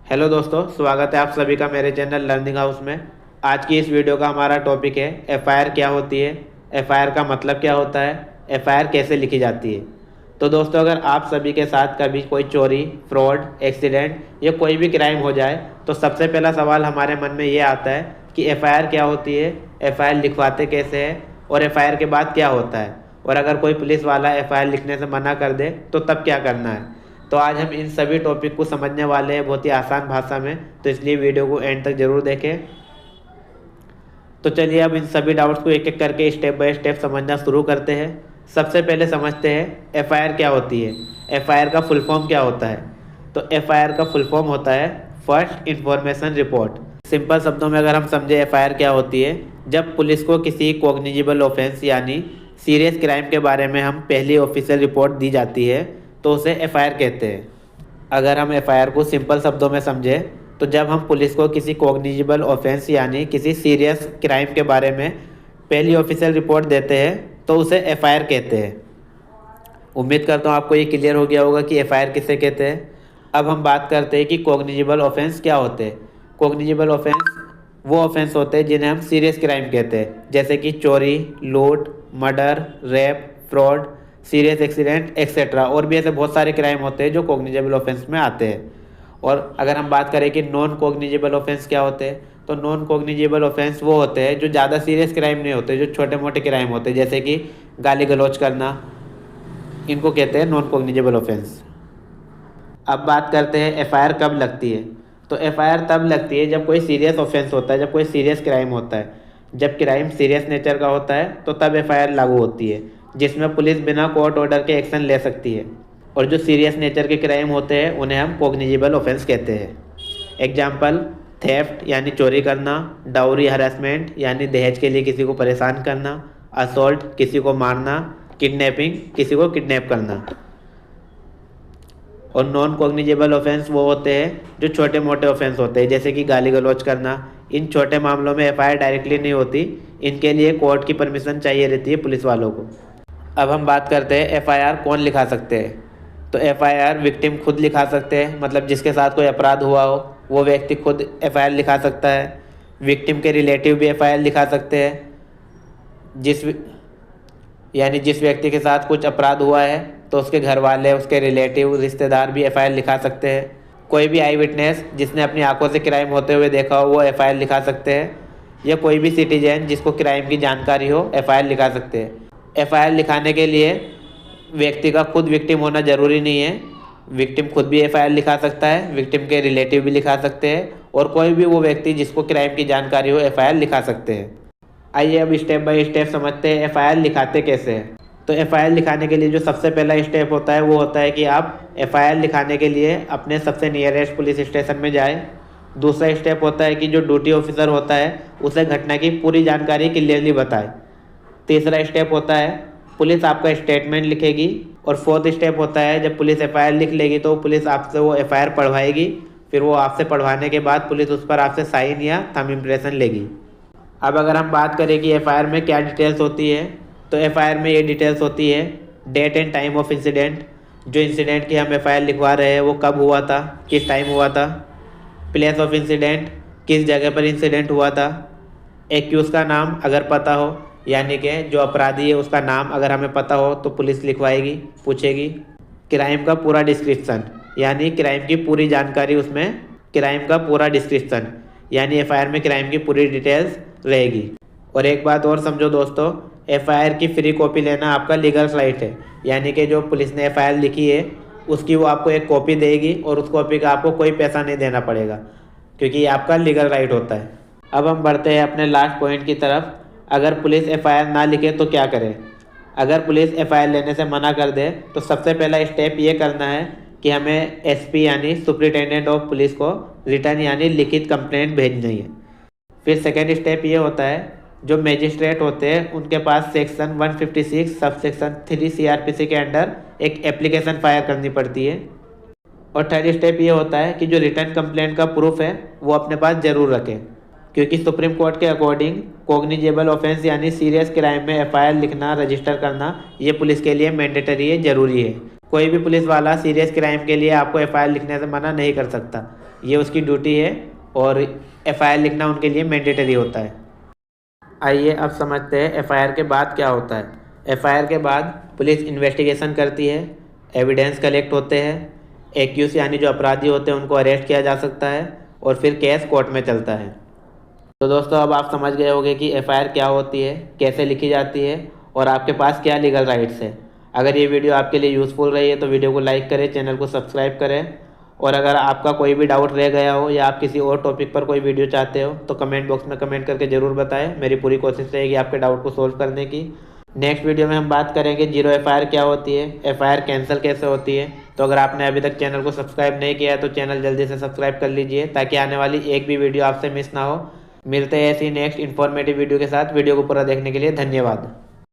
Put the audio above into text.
Hello दोस्तों, स्वागत है आप सभी का मेरे चैनल लर्निंग हाउस में। आज की इस वीडियो का हमारा टॉपिक है एफआईआर क्या होती है, एफआईआर का मतलब क्या होता है, एफआईआर कैसे लिखी जाती है। तो दोस्तों, अगर आप सभी के साथ कभी कोई चोरी, फ्रॉड, एक्सीडेंट या कोई भी क्राइम हो जाए तो सबसे पहला सवाल हमारे मन में ये आता है कि एफआईआर क्या होती है, एफआईआर लिखवाते कैसे हैं और एफआईआर के बाद क्या होता है, और अगर कोई पुलिस वाला एफआईआर लिखने से मना कर दे तो तब क्या करना है। तो आज हम इन सभी टॉपिक को समझने वाले हैं बहुत ही आसान भाषा में, तो इसलिए वीडियो को एंड तक जरूर देखें। तो चलिए अब इन सभी डाउट्स को एक एक करके स्टेप बाय स्टेप समझना शुरू करते हैं। सबसे पहले समझते हैं एफआईआर क्या होती है, एफआईआर का फुल फॉर्म क्या होता है। तो एफआईआर का फुल फॉर्म होता है फर्स्ट इंफॉर्मेशन रिपोर्ट। सिंपल शब्दों में अगर हम समझे एफआईआर क्या होती है, जब पुलिस को किसी कॉग्निजेबल ऑफेंस यानी सीरियस क्राइम के बारे में हम पहली ऑफिशियल रिपोर्ट दी जाती है तो उसे एफआईआर कहते हैं। अगर हम एफआईआर को सिंपल शब्दों में समझें तो जब हम पुलिस को किसी कॉग्निजेबल ऑफेंस यानी किसी सीरियस क्राइम के बारे में पहली ऑफिशियल रिपोर्ट देते हैं तो उसे एफआईआर कहते हैं। उम्मीद करता हूँ आपको ये क्लियर हो गया होगा कि एफआईआर किसे कहते हैं। अब हम बात करते हैं कि कॉग्निजेबल ऑफेंस क्या होते हैं। कॉग्निजेबल ऑफेंस वो ऑफेंस होते हैं जिन्हें हम सीरियस क्राइम कहते हैं, जैसे कि चोरी, लूट, murder, rape, fraud, serious accident etcetera. और भी ऐसे बहुत सारे क्राइम होते हैं जो कॉग्निजेबल ऑफेंस में आते हैं। और अगर हम बात करें कि नॉन कॉग्निजेबल ऑफेंस क्या होते हैं, तो नॉन कॉग्निजेबल ऑफेंस वो होते हैं जो ज़्यादा सीरियस क्राइम नहीं होते, जो छोटे मोटे क्राइम होते हैं, जैसे कि गाली गलौज करना, इनको कहते हैं नॉन कॉग्निजेबल ऑफेंस। अब बात करते हैं एफआईआर कब लगती है। तो एफआईआर तब लगती है जब कोई सीरियस ऑफेंस होता है, जब कोई सीरियस क्राइम होता है। जब क्राइम सीरियस नेचर का होता है तो तब एफआईआर लागू होती है, जिसमें पुलिस बिना कोर्ट ऑर्डर के एक्शन ले सकती है। और जो सीरियस नेचर के क्राइम होते हैं उन्हें हम कॉग्निजेबल ऑफेंस कहते हैं। एग्जाम्पल, थेफ्ट यानी चोरी करना, डाउरी हरासमेंट यानी दहेज के लिए किसी को परेशान करना, असॉल्ट किसी को मारना, किडनैपिंग किसी को किडनैप करना। और नॉन कॉग्निजेबल ऑफेंस वो होते हैं जो छोटे मोटे ऑफेंस होते हैं, जैसे कि गाली गलौज करना। इन छोटे मामलों में एफआईआर डायरेक्टली नहीं होती, इनके लिए कोर्ट की परमिशन चाहिए रहती है पुलिस वालों को। अब हम बात करते हैं एफआईआर कौन लिखा सकते हैं। तो एफआईआर विक्टिम खुद लिखा सकते हैं, मतलब जिसके साथ कोई अपराध हुआ हो वो व्यक्ति खुद एफआईआर लिखा सकता है। विक्टिम के रिलेटिव भी एफआईआर लिखा सकते हैं, यानी जिस व्यक्ति के साथ कुछ अपराध हुआ है तो उसके घर वाले, उसके रिलेटिव, रिश्तेदार भी एफआईआर लिखा सकते हैं। कोई भी आई विटनेस जिसने अपनी आंखों से क्राइम होते हुए देखा हो वो एफआईआर लिखा सकते हैं, या कोई भी सिटीजन जिसको क्राइम की जानकारी हो एफआईआर लिखा सकते हैं। एफआईआर लिखाने के लिए व्यक्ति का खुद विक्टिम होना ज़रूरी नहीं है, विक्टिम खुद भी एफआईआर लिखा सकता है, विक्टिम के रिलेटिव भी लिखा सकते हैं, और कोई भी वो व्यक्ति जिसको क्राइम की जानकारी हो एफआईआर लिखा सकते हैं। आइए अब स्टेप बाय स्टेप समझते हैं एफआईआर लिखाते कैसे हैं। तो एफआईआर लिखाने के लिए जो सबसे पहला स्टेप होता है वो होता है कि आप एफआईआर लिखाने के लिए अपने सबसे नियरेस्ट पुलिस स्टेशन में जाएं। दूसरा स्टेप होता है कि जो ड्यूटी ऑफिसर होता है उसे घटना की पूरी जानकारी क्लियरली बताए। तीसरा स्टेप होता है पुलिस आपका स्टेटमेंट लिखेगी। और फोर्थ स्टेप होता है जब पुलिस एफआईआर लिख लेगी तो पुलिस आपसे वो एफआईआर पढ़वाएगी। फिर वो आपसे पढ़वाने के बाद पुलिस उस पर आपसे साइन या थंब इम्प्रेशन लेगी। अब अगर हम बात करें कि एफआईआर में क्या डिटेल्स होती है, तो एफआईआर में ये डिटेल्स होती है date and time of incident, जो इंसिडेंट की हम एफआईआर लिखवा रहे हैं वो कब हुआ था, किस टाइम हुआ था। प्लेस ऑफ इंसिडेंट, किस जगह पर इंसिडेंट हुआ था। एक्यूज का नाम अगर पता हो, यानी कि जो अपराधी है उसका नाम अगर हमें पता हो तो पुलिस लिखवाएगी, पूछेगी। क्राइम का पूरा डिस्क्रिप्शन, यानी क्राइम की पूरी जानकारी, उसमें क्राइम का पूरा डिस्क्रिप्शन यानी एफआईआर में क्राइम की पूरी डिटेल्स रहेगी। और एक बात और समझो दोस्तों, एफआईआर की फ्री कॉपी लेना आपका लीगल राइट है, यानी कि जो पुलिस ने एफआईआर लिखी है उसकी वो आपको एक कॉपी देगी और उस कॉपी का आपको कोई पैसा नहीं देना पड़ेगा, क्योंकि ये आपका लीगल राइट होता है। अब हम बढ़ते हैं अपने लास्ट पॉइंट की तरफ। अगर पुलिस एफआईआर ना लिखे तो क्या करें। अगर पुलिस एफआईआर लेने से मना कर दे तो सबसे पहला स्टेप ये करना है कि हमें एसपी यानी सुपरिटेंडेंट ऑफ पुलिस को रिटर्न यानी लिखित कंप्लेंट भेजनी है। फिर सेकेंड स्टेप ये होता है जो मजिस्ट्रेट होते हैं उनके पास सेक्शन 156 सब सेक्शन 3 सीआरपीसी के अंडर एक एप्लीकेशन फायर करनी पड़ती है। और थर्ड स्टेप ये होता है कि जो रिटर्न कंप्लेंट का प्रूफ है वो अपने पास ज़रूर रखें, क्योंकि सुप्रीम कोर्ट के अकॉर्डिंग कॉग्निजेबल ऑफेंस यानी सीरियस क्राइम में एफआईआर लिखना, रजिस्टर करना ये पुलिस के लिए मैंडेटरी है, ज़रूरी है। कोई भी पुलिस वाला सीरियस क्राइम के लिए आपको एफआईआर लिखने से मना नहीं कर सकता, ये उसकी ड्यूटी है और एफआईआर लिखना उनके लिए मैंडेटरी होता है। आइए अब समझते हैं एफआईआर के बाद क्या होता है। एफआईआर के बाद पुलिस इन्वेस्टिगेशन करती है, एविडेंस कलेक्ट होते हैं, एक्यूज यानी जो अपराधी होते हैं उनको अरेस्ट किया जा सकता है और फिर केस कोर्ट में चलता है। तो दोस्तों अब आप समझ गए होंगे कि एफआईआर क्या होती है, कैसे लिखी जाती है और आपके पास क्या लीगल राइट्स है। अगर ये वीडियो आपके लिए यूज़फुल रही है तो वीडियो को लाइक करें, चैनल को सब्सक्राइब करें और अगर आपका कोई भी डाउट रह गया हो या आप किसी और टॉपिक पर कोई वीडियो चाहते हो तो कमेंट बॉक्स में कमेंट करके ज़रूर बताएं। मेरी पूरी कोशिश रहेगी आपके डाउट को सोल्व करने की। नेक्स्ट वीडियो में हम बात करेंगे जीरो एफआईआर क्या होती है, एफआईआर कैंसिल कैसे होती है। तो अगर आपने अभी तक चैनल को सब्सक्राइब नहीं किया है तो चैनल जल्दी से सब्सक्राइब कर लीजिए ताकि आने वाली एक भी वीडियो आपसे मिस ना हो। मिलते हैं ऐसी नेक्स्ट इन्फॉर्मेटिव वीडियो के साथ। वीडियो को पूरा देखने के लिए धन्यवाद।